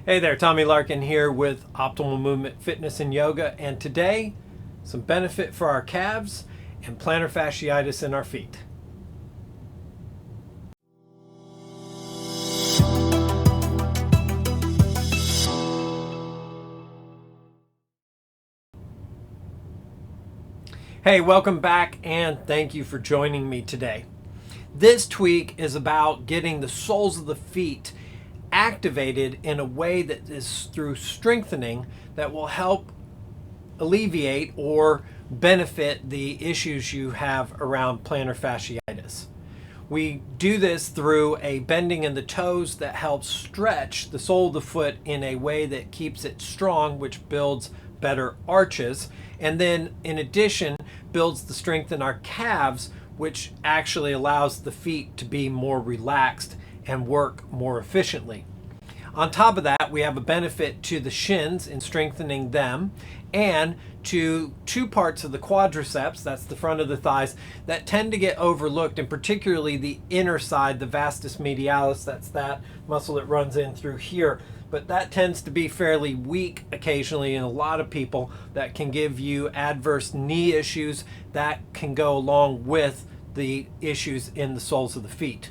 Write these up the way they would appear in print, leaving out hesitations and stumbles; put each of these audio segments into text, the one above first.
Hey there, Tommy Larkin here with Optimal Movement Fitness and Yoga, and today, some benefit for our calves and plantar fasciitis in our feet. Hey, welcome back and thank you for joining me today. This tweak is about getting the soles of the feet activated in a way that is through strengthening that will help alleviate or benefit the issues you have around plantar fasciitis. We do this through a bending in the toes that helps stretch the sole of the foot in a way that keeps it strong, which builds better arches, and then in addition builds the strength in our calves, which actually allows the feet to be more relaxed and work more efficiently. On top of that, we have a benefit to the shins in strengthening them and to two parts of the quadriceps, that's the front of the thighs, that tend to get overlooked, and particularly the inner side, the vastus medialis, that's that muscle that runs in through here. But that tends to be fairly weak occasionally in a lot of people. That can give you adverse knee issues that can go along with the issues in the soles of the feet.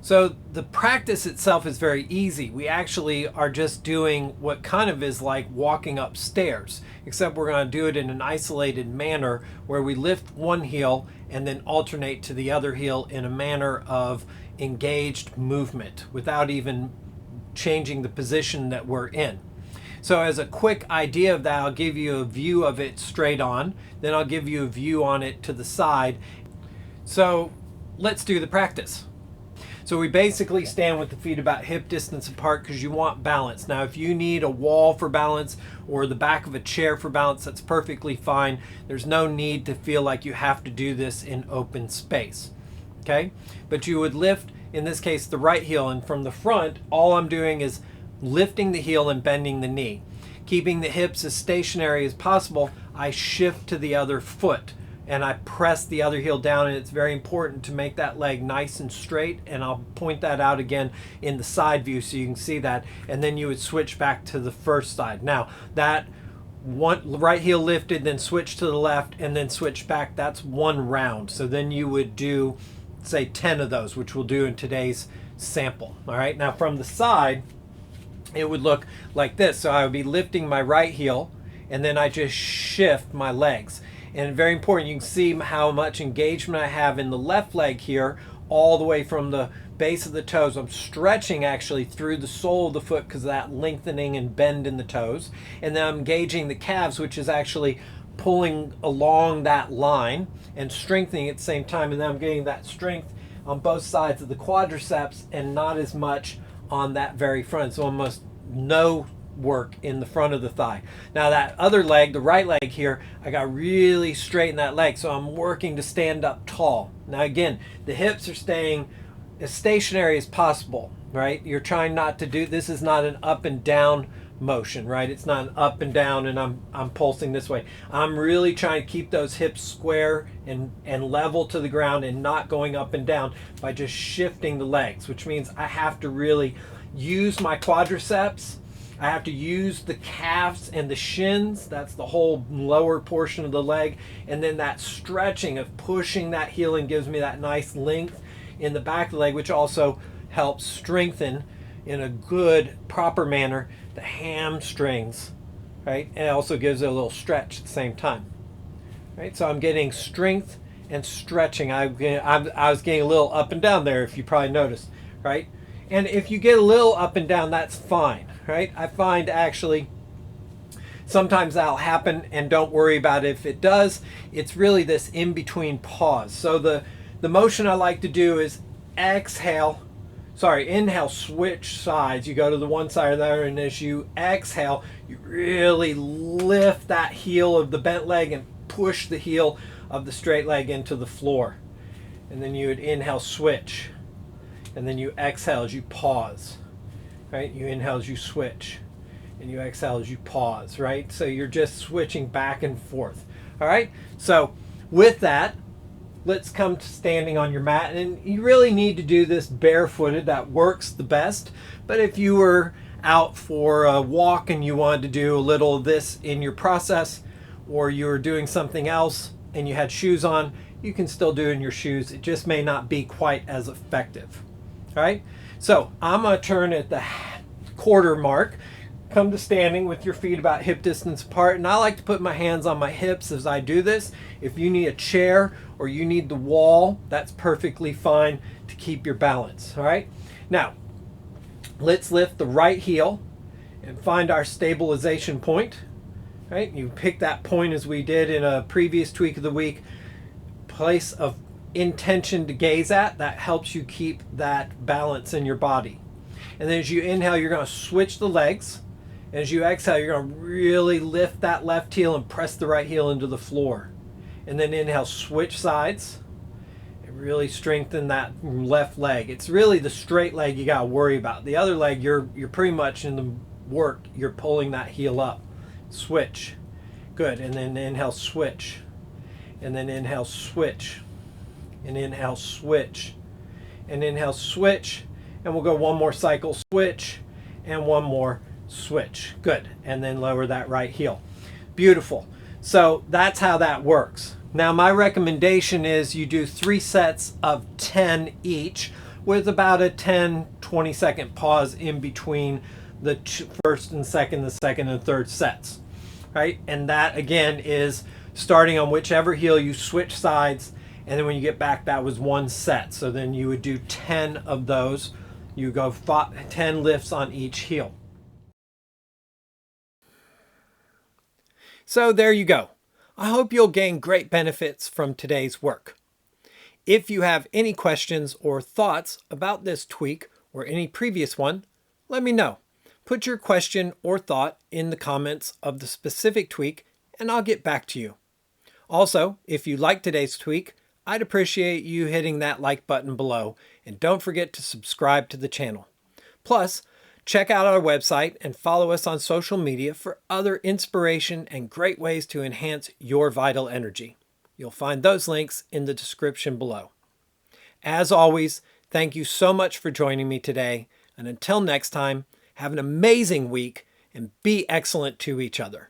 So the practice itself is very easy. We actually are just doing what kind of is like walking upstairs, except we're going to do it in an isolated manner where we lift one heel and then alternate to the other heel in a manner of engaged movement without even changing the position that we're in. So as a quick idea of that, I'll give you a view of it straight on, then I'll give you a view on it to the side. So let's do the practice. So we basically stand with the feet about hip distance apart because you want balance. Now, if you need a wall for balance or the back of a chair for balance, that's perfectly fine. There's no need to feel like you have to do this in open space, okay? But you would lift, in this case, the right heel, and from the front, all I'm doing is lifting the heel and bending the knee. Keeping the hips as stationary as possible, I shift to the other foot and I press the other heel down, and it's very important to make that leg nice and straight, and I'll point that out again in the side view so you can see that, and then you would switch back to the first side. Now that one right heel lifted, then switch to the left, and then switch back, that's one round. So then you would do, say, 10 of those, which we'll do in today's sample. All right, now from the side it would look like this. So I would be lifting my right heel and then I just shift my legs. And very important, you can see how much engagement I have in the left leg here, all the way from the base of the toes. I'm stretching actually through the sole of the foot because of that lengthening and bend in the toes. And then I'm engaging the calves, which is actually pulling along that line and strengthening at the same time. And then I'm getting that strength on both sides of the quadriceps and not as much on that very front. So almost no work in the front of the thigh. Now that other leg, the right leg here, I got really straighten that leg, so I'm working to stand up tall. Now again, the hips are staying as stationary as possible, right? You're trying not to do, this is not an up and down motion, right? It's not an up and down and I'm pulsing this way. I'm really trying to keep those hips square and level to the ground and not going up and down by just shifting the legs, which means I have to really use my quadriceps. I have to use the calves and the shins, that's the whole lower portion of the leg, and then that stretching of pushing that heel and gives me that nice length in the back of the leg, which also helps strengthen in a good, proper manner the hamstrings, right? And it also gives it a little stretch at the same time, right? So I'm getting strength and stretching. I was getting a little up and down there, if you probably noticed, right? And if you get a little up and down, that's fine. Right? I find actually sometimes that'll happen, and don't worry about it if it does. It's really this in-between pause. So the motion I like to do is inhale, switch sides. You go to the one side or the other, and as you exhale, you really lift that heel of the bent leg and push the heel of the straight leg into the floor. And then you would inhale, switch, and then you exhale as you pause. Right? You inhale as you switch, and you exhale as you pause, right? So you're just switching back and forth. All right? So with that, let's come to standing on your mat. And you really need to do this barefooted. That works the best. But if you were out for a walk and you wanted to do a little of this in your process, or you were doing something else and you had shoes on, you can still do it in your shoes. It just may not be quite as effective. All right, so I'm going to turn at the quarter mark. Come to standing with your feet about hip distance apart, and I like to put my hands on my hips as I do this. If you need a chair or you need the wall, that's perfectly fine to keep your balance. All right, now let's lift the right heel and find our stabilization point. All right, you pick that point as we did in a previous tweak of the week. Place of intention to gaze at, that helps you keep that balance in your body. And then as you inhale, you're going to switch the legs. As you exhale, you're going to really lift that left heel and press the right heel into the floor. And then inhale, switch sides, and really strengthen that left leg. It's really the straight leg you got to worry about. The other leg, you're pretty much in the work. You're pulling that heel up. Switch. Good. And then inhale, switch. And then inhale, switch. And inhale, switch. And inhale, switch. And we'll go one more cycle, switch, and one more switch. Good. And then lower that right heel. Beautiful. So that's how that works. Now my recommendation is you do 3 sets of 10 each with about a 10-20 second pause in between the first and second and third sets. Right? And that again is starting on whichever heel you switch sides, and then when you get back, that was 1 set. So then you would do 10 of those. You go 10 lifts on each heel. So there you go. I hope you'll gain great benefits from today's work. If you have any questions or thoughts about this tweak or any previous one, let me know. Put your question or thought in the comments of the specific tweak and I'll get back to you. Also, if you like today's tweak, I'd appreciate you hitting that like button below, and don't forget to subscribe to the channel. Plus, check out our website and follow us on social media for other inspiration and great ways to enhance your vital energy. You'll find those links in the description below. As always, thank you so much for joining me today, and until next time, have an amazing week and be excellent to each other.